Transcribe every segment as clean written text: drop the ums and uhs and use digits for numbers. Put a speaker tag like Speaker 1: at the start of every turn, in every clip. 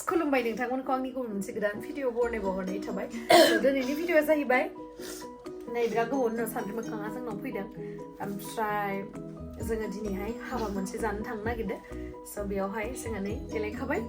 Speaker 1: Khulumbai mwkhangni मोनसे गोदान video बनायबावनाय थाबाय दिनैनि भिडिअआ जाहैबाय नै बिराद गोबावनि उनाव सानद्रि मोखाङा जोंनाव फैदों ओमफ्राय जोङो दिनैहाय हाबा मोनसे जानो थांनो नागिरदों स' बेयावहाय जोङो नै देलायखाबाय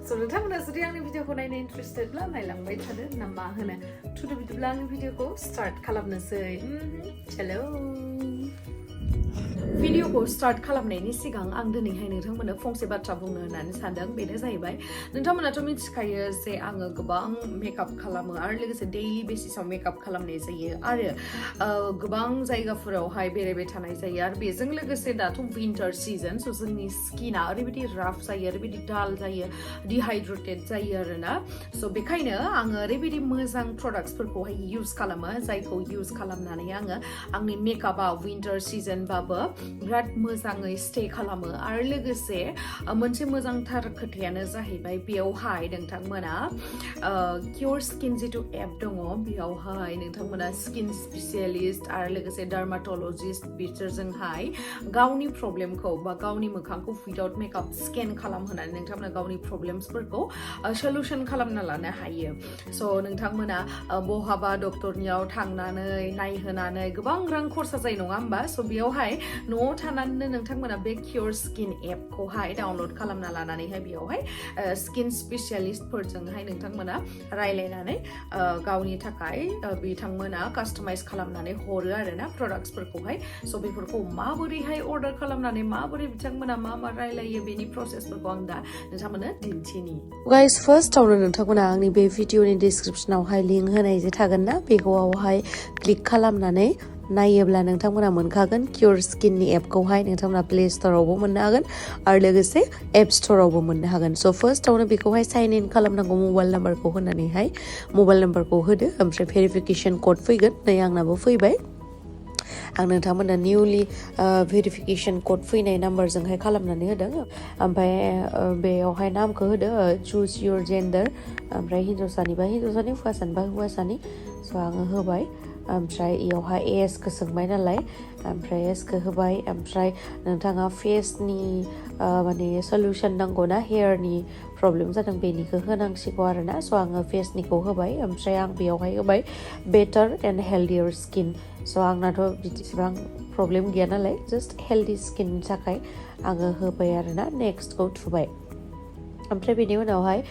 Speaker 1: स' नोंथांमोना जुदि आंनि भिडिअखौ नायनो इन्ट्रेस्टेडब्ला नायलांबाय थादो ना मा होनो थुदो बिदिब्ला आंनि भिडिअखौ स्टार्ट खालामनोसै चलो भिडिअखौ स्टार्ट खालामनायनि सिगां आं दिनैहाय नोंथांमोननो फंसे बाथ्रा बुंनो होननानै सानदों बेनो जाहैबाय नोंथांमोनाथ' मिथिखायो जे आङो गोबां मेकआप खालामो आरो लोगोसे डेइलि बेसिसाव मेकआप खालामनाय जायो आरो गोबां जायगाफोरावहाय बेरायबाय थानाय जायो आरो बेजों लोगोसे दाथ' विन्टार सिजन स' जोंनि स्किना ओरैबायदि राफ जायो ओरैबायदि डाल जायो डिहाइड्रेटेड जायो आरोना स' बेखायनो आङो ओरैबायदि मोजां प्रडाक्ट्सफोरखौहाय इउज खालामो जायखौ इउज खालामनानै आङो आंनि मेकआपआ विन्टार सिजनबाबो बिराद मोजाङै स्टे खालामो आरो लोगोसे मोनसे मोजांथार खोथायानो जाहैबाय बेयावहाय नोंथांमोना क्युरस्किन जिथु एप दङ बेयावहाय नोंथांमोना स्किन स्पेसियलिस्ट आरो लोगोसे डार्माटलजिस्ट बिसोरजोंहाय गावनि प्रब्लेमखौ बा गावनि मोखांखौ उइदाउट मेकआप स्केन खालामहोनानै नोंथांमोना गावनि प्रब्लेम्सफोरखौ सल्युसन खालामना लानो हायो स' नोंथांमोना बहाबा डक्टरनियाव थांनानै नायहोनानै गोबां रां खरसा जायो नङा होमबा स' बेयावहाय न'आव थानानैनो नोंथांमोना बे क्युरस्किन एपखौहाय डाउनलड खालामना लानानैहाय बेयावहाय स्किन स्पेसियलिस्टफोरजोंहाय नोंथांमोना रायलायनानै गावनि थाखाय बिथांमोना कास्टमाइज खालामनानै हरो आरोना प्रडाक्ट्सफोरखौहाय स' बेफोरखौ माबोरैहाय अर्डार खालामनानै माबोरै बिथांमोना मा रायलायो बेनि प्रसेसफोरखौ आं दा नोंथांमोननो दिन्थिनि गाइस फार्स्टआवनो नोंथांमोना आंनि बे भिडिअनि डिसक्रिपसनावहाय लिंक होनाय जे थागोन ना बेखौहाय क्लिक खालामनानै नायोब्ला नोंथांमोना मोनखागोन क्युरस्किननि एपखौहाय नोंथांमोना प्ले स्ट'रावबो मोननो हागोन आरो लोगोसे एप स्ट'रावबो मोननो हागोन स' फार्स्टआवनो बेखौहाय साइन इन खालामनांगौ मबाइल नाम्बारखौ होनानैहाय मबाइल नाम्बारखौ होदो ओमफ्राय भेरिफिकेसन कड फैगोन नै आंनाबो फैबाय आं नोंथांमोना निउलि भेरिफिकेसन कड फैनाय नाम्बारजोंहाय खालामनानै होदों ओमफ्राय बेयावहाय नामखौ होदो चुज युर जेन्डार ओमफ्राय हिन्जावसानिबा हिन्जावसानि हौवासानिबा हौवासानि स' आङो होबाय ओमफ्राय इयावहाय एजखौ सोंबाय नालाय ओमफ्राय एजखौ होबाय ओमफ्राय नोंथाङा फेसनि माने सल्युसन नांगौ ना हेयारनि प्रब्लेम जादों बेनिखौ होनांसिगौ आरोना स' आङो फेसनिखौ होबाय ओमफ्राय आं बेयावहाय होबाय बेटार एन्ड हेल्दियर स्किन स' आंनाथ' बिदिसिबां प्रब्लेम गैया नालाय जास्ट हेल्दि स्किननि थाखाय आङो होबाय आरोना नेक्स्टखौ थुबाय ओमफ्राय बेनि उनावहाय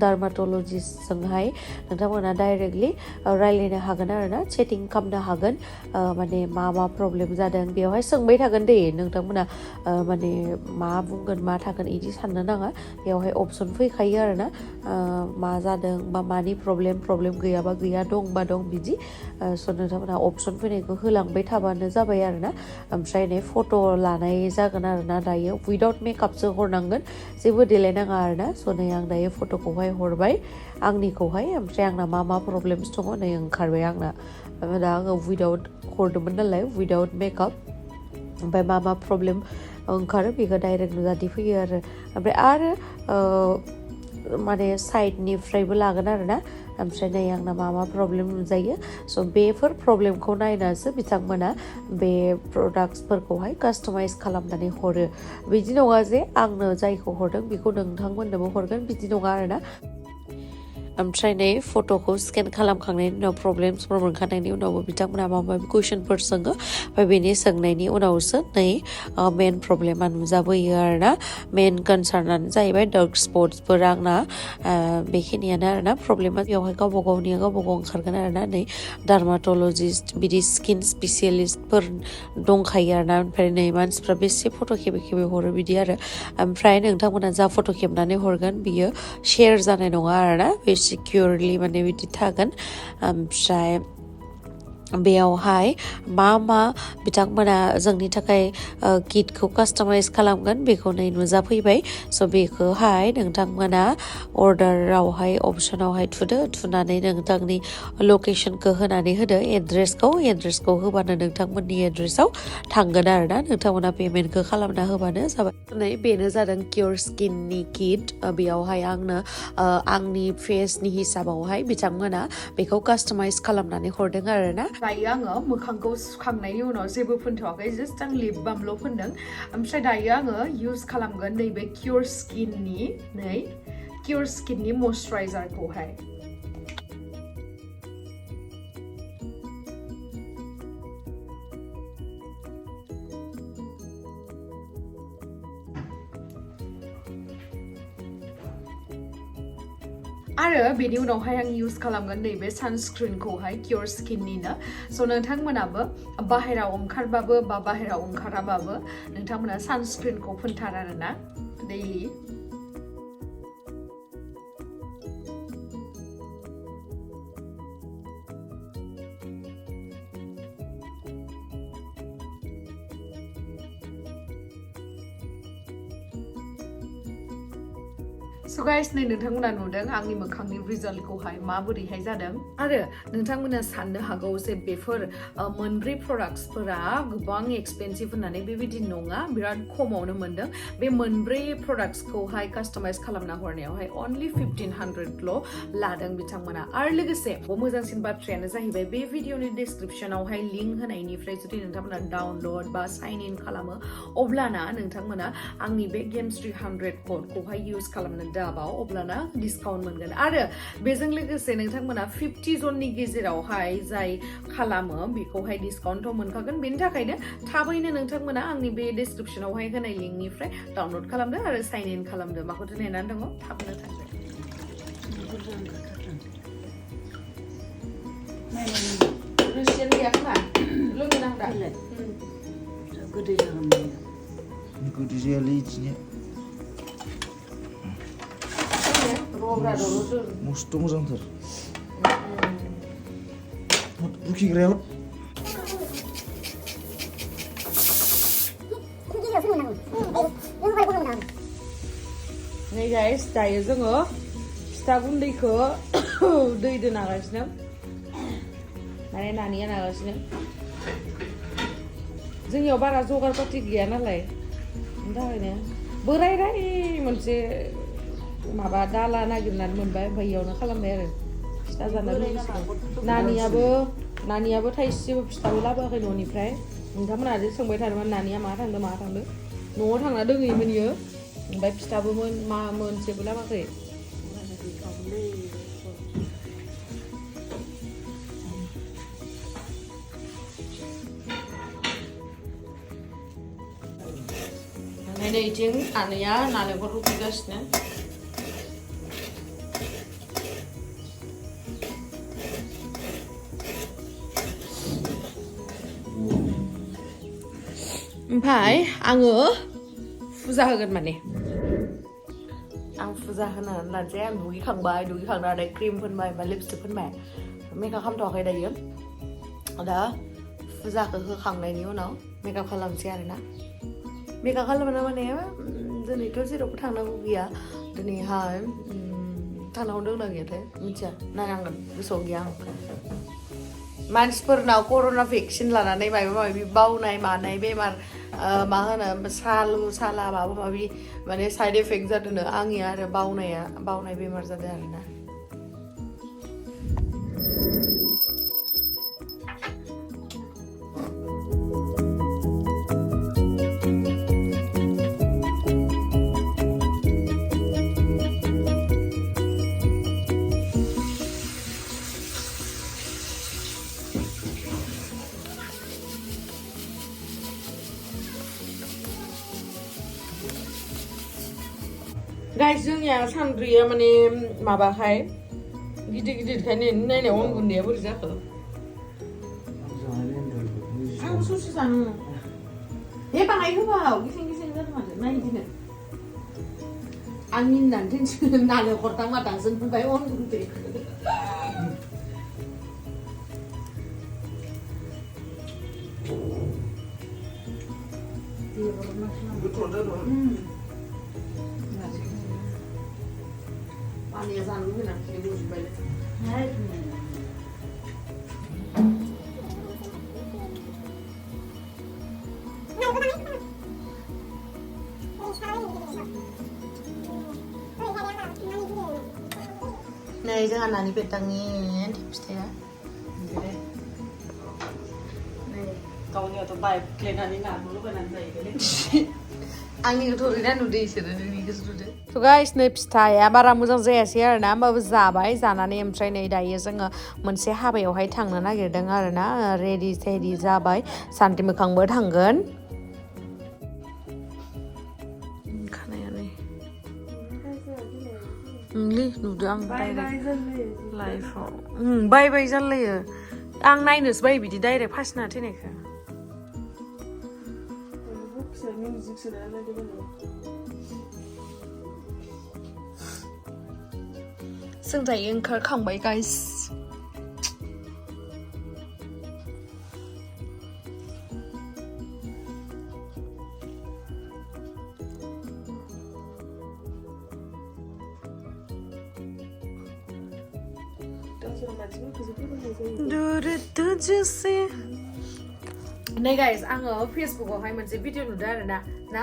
Speaker 1: डार्माटलजिस्टजोंहाय नोंथांमोना डाइरेक्टलि रायलायनो हागोन आरोना चेटिं खालामनो हागोन माने मा प्रब्लेम जादों बेयावहाय सोंबाय थागोन दे नोंथांमोना माने मा बुंगोन मा थागोन बिदि साननो नाङा बेयावहाय अपसन फैखायो आरोना मा जादों बा मानि प्रब्लेम गैयाबा गैया दंबा दं बिदि स' नोंथांमोना अपसन फैनायखौ होलांबाय थाबानो जाबाय आरोना ओमफ्राय नै फट' लानाय जागोन आरोना दायो उइदाउट मेकआपसो हरनांगोन जेबो देलायनाङा आरोना स' नै आं दायो फट'खौहाय हरबाय आंनिखौहाय ओमफ्राय आंना मा प्रब्लेम्स दङ नै ओंखारबाय आंना दा आङो उइदाउट हरदोंमोन नालाय उइदाउट मेकआप ओमफ्राय मा प्रब्लेम ओंखारो बेखौ डाइरेक्ट नुजाथि फैयो आरो माने साइडनिफ्रायबो लागोन आरोना ओमफ्राय नै आंना मा प्रब्लेम नुजायो स' बेफोर प्रब्लेमखौ नायनासो बिथांमोना बे प्रडाक्ट्सफोरखौहाय कास्टमाइज खालामनानै हरो बिदि नङा जे आंनो जायखौ हरदों बेखौ नोंथांमोननोबो हरगोन बिदि नङा आरोना ओमफ्राय नै फट'खौ स्केन खालामखांनायनि उनाव प्रब्लेम्सफोर मोनखांनायनि उनावबो बिथांमोना माबा कुइसनफोर सोङो ओमफ्राय बेनि सोंनायनि उनावसो नै मेन प्रब्लेमा नुजाबोयो आरोना मेन कनसार्नानो जाहैबाय डार्क स्पट्सफोर आंना बेखिनियानो आरोना प्रब्लेमा बेवहाय गावबा गाव ओंखारगोन आरोना नै डार्माटलजिस्ट बिदि स्किन स्पेसियलिस्टफोर दंखायो आरोना ओमफ्राय नै मानसिफ्रा बेसे फट' खेबै हरो बिदि आरो ओमफ्राय नोंथांमोना जा फट' खेबनानै हरगोन बियो शेयार जानाय नङा आरोना बे सिकिउरलि माने बिदि थागोन ओमफ्राय बेयावहाय मा बिथांमोना जोंनि थाखाय किटखौ कास्टमाइज खालामगोन बेखौ नै नुजाफैबाय स' बेखौहाय नोंथांमोना अर्डारावहाय अपसनावहाय थुनानै नोंथांनि लकेसनखौ होनानै होदो एड्रेसखौ होबानो नोंथांमोननि एड्रेसाव थांगोन आरोना नोंथांमोना पेमेन्टखौ खालामना होबानो जाबाय नै बेनो जादों क्युरस्किननि किट बेयावहाय आंनो आंनि फेसनि हिसाबावहाय बिथांमोना बेखौ कास्टमाइज खालामनानै हरदों आरोना दायो आङो मोखांखौ सुखांनायनि उनाव जेबो फोनथ'वाखै जास्ट आं लिप बामल' फोनदों ओमफ्राय दायो आङो इउज खालामगोन नैबे क्युरस्किननि नै Cureskin ni moisturizer ko hai आरो बेनि उनावहाय आं यूज खालामगोन नैबे सानस्क्रिन खौहाय Cureskin निनो स' नोंथांमोनाबो बाहेराव ओंखारबाबो बा बाहेराव ओंखाराबाबो नोंथांमोना सानस्क्रिन खौ फोनथार आरोना डेली So guys, नै नोंथांमोना नुदों आंनि मोखांनि रिजाल्टखौहाय माबोरैहाय जादों आरो नोंथांमोना साननो हागौ जे बेफोर मोनब्रै प्रडाक्ट्सफोरा गोबां एक्सपेन्सिभ होननानै बेबायदि नङा बिराद खमावनो मोनदों बे मोनब्रै प्रडाक्ट्सखौहाय कास्टमाइज खालामना हरनायावहाय only 1500 ल' लादों बिथांमोना आरो लोगोसे मोजांसिन बाथ्रायानो जाहैबाय बे भिडिअनि डिसक्रिपशनावहाय लिंक होनायनिफ्राय जुदि नोंथांमोना डाउनलड बा साइन इन खालामो अब्लाना नोंथांमोना आंनि बे गेम्स 300 क'डखौहाय इउज खालामनो दाबाव अब्लाना डिसकाउन्ट मोनगोन आरो बेजों लोगोसे नोंथांमोना 50 जननि गेजेरावहाय जाय खालामो बेखौहाय डिसकाउन्ट मोनखागोन बेनि थाखायनो थाबैनो नोंथांमोना आंनि बे डिसक्रिपशनावहाय होनाय लिंकनिफ्राय डाउनलड खालामदो आरो साइन इन खालामदो माखौथो नेनानै दङ थाबनो थांदो रुसियान गैया खोमा लोंनो नांदा
Speaker 2: गोदै जागोन गोदै जायालै इदिनो मस्त' मोजांथार रुखिग्राया
Speaker 1: नै गाइस दायो जोङो फिथा गुन्दैखौ दैदो नागासिनो माने नानिया नागासिनो जोंनियाव बारा जगार पाति गैया नालाय बेनि थाखायनो बोरायराय मोनसे माबा दाला नागिरनानै मोनबाय ओमफ्राय इयावनो खालामबाय आरो फिथा जानो नानियाबो थाइसेबो फिथाबो लाबोआखै न'निफ्राय नोंथांमोना सोंबाय थादोंमोन नानिया मा थांदो न'आव थांना दोङैमोन इयो ओमफ्राय फिथाबो मोनसेबो लाबोआखै ओमफ्राय नैथिं आनैया नालेंखर रुखिगासिनो ओमफ्राय आङो फुजा होगोन माने आं फुजा होनानै लानोसै आं दुगैखांनानै क्रिम फोनबाय बा लिपस्टिक फोनबाय मेकआप खालामथ'वाखै दायो दा फुजाखौ होखांनायनि उनाव मेकआप खालामसै आरोना मेकआप खालामना माने दिनैथ' जेरावबो थांनांगौ गैया दिनैहाय थांनांगौ दंना गैयाथाय मिथिया नायनांगोन गोसोआव गैया आं मानसिफोरनाव कर'ना भेक्सिन लानानै माबा माबि बावनाय मानाय बेमार मा होनो साला माबा माबि माने साइड इफेक्ट जादोंनो आंनिया आरो बावनाय बेमार जादों आरोना गाइस जोंनिया सान्द्रिया माने माबाखाय गिदिरखायनो नायनायाव अन गुन्दैया बोरै जाखो आं ससे जानो हे बाङाय होबाव गिसें जादों माथो नायदिनो आं मिनिनानै दोनसिगोन नालेंखर मादांजों होबाय अन गुन्दै Ania zaను వినా కేబుస్ బైలే high Này jangan nani petangin tipsnya. Nih, kau ni atau baik kalian nani nak dulu kan nanti ini. आंनिखौथ' ओरैनो नुदो इसोरो नोंनिखौसो नुदो स' गाइस नै फिथाया बारा मोजां जायासै आरोना होमबाबो जाबाय जानानै ओमफ्राय नै दायो जोङो मोनसे हाबायावहाय थांनो नागिरदों आरोना रेडि सेडि जाबाय सानथि मोखांबो थांगोन खानायालाय लै नुदो आं डाइरेक्ट लाइफआव बाय बाय जालायो आं नायनोसो बायो बिदि डाइरेक्ट फासिना थैनायखौ जों दायो ओंखारखांबाय गाइस नै गाइस आङो फेसबुकआवहाय मोनसे भिडिअ नुदों आरोना ना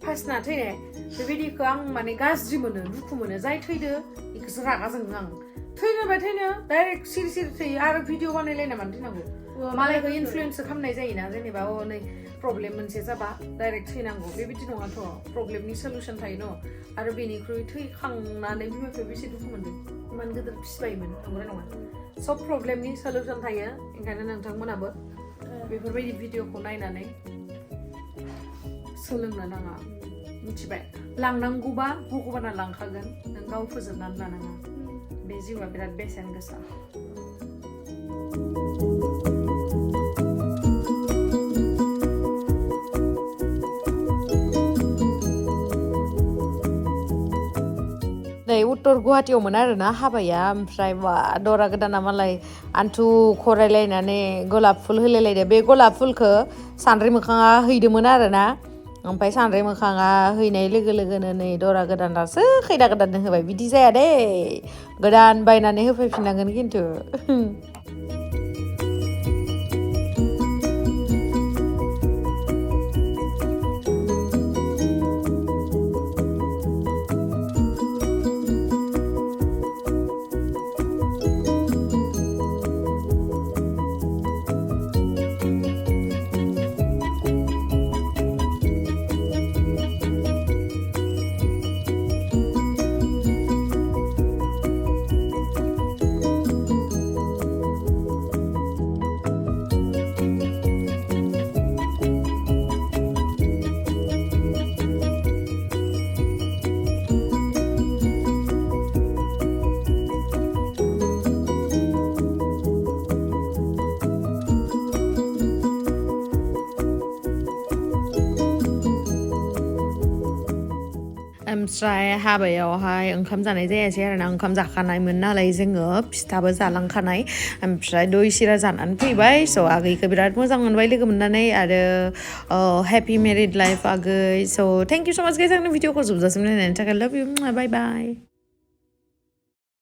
Speaker 1: फासिना थैनाय बे भिडिअखौ आं माने गाज्रि मोनो दुखु मोनो जाय थैदो बेखौसो रागा जोङो आं थैनोबा थैनो डाइरेक्ट सिरि सिरि थैयो आरो भिडिअ बानायलायना मानो थैनांगौ मालायखौ इनफ्लुयेन्स खालामनाय जायोना जेनेबा नै प्रब्लेम मोनसे जाबा डाइरेक्ट थैनांगौ बेबायदि नङाथ' प्रब्लेमनि सलुसन थायो न' आरो बेनिख्रुइ थैखांनानै बिमा बिफाया बेसे दुखु मोनदों इमान गिदिर फिसिबायमोन नंगौना नङा सब प्रब्लेमनि सलुसन थायो ओंखायनो नोंथांमोनाबो बेफोरबायदि भिडिअखौ नायनानै सोलोंनो नाङा मिथिबाय लांनांगौबा भगबाना लांखागोन नों गाव फोजोबनानै लानाङा बे जिउआ बिराद बेसेन गोसा नै उत्तर गुवाहाटीयावमोन आरोना हाबाया ओमफ्राय दरा गोदाना मालाय आन्थु खरायलायनानै गलाप फुल होलायलायदो बे गलाप फुलखौ सानद्रि मोखाङा हैदोंमोन आरोना ओमफ्राय सानद्रि मोखाङा हैनाय लोगो लोगोनो नै दरा गोदानासो खैना गोदाननो होबाय बिदि जाया दे गोदान बायनानै होफैफिननांगोन खिन्थु ओमफ्राय हाबायावहाय ओंखाम जानाय जायासै आरोना ओंखाम जाखानायमोन नालाय जोङो फिथाबो जालांखानाय ओमफ्राय दय सिरा जानानै फैबाय स' आगैखौ बिराद मोजां मोनबाय लोगो मोननानै आरो हेपि मेरिड लाइफ आगै स' थेंक इउ स' माच गाइस आंनि भिडिअखौ जोबजासिम नायनायनि थाखाय लाभ इउ बाय बाय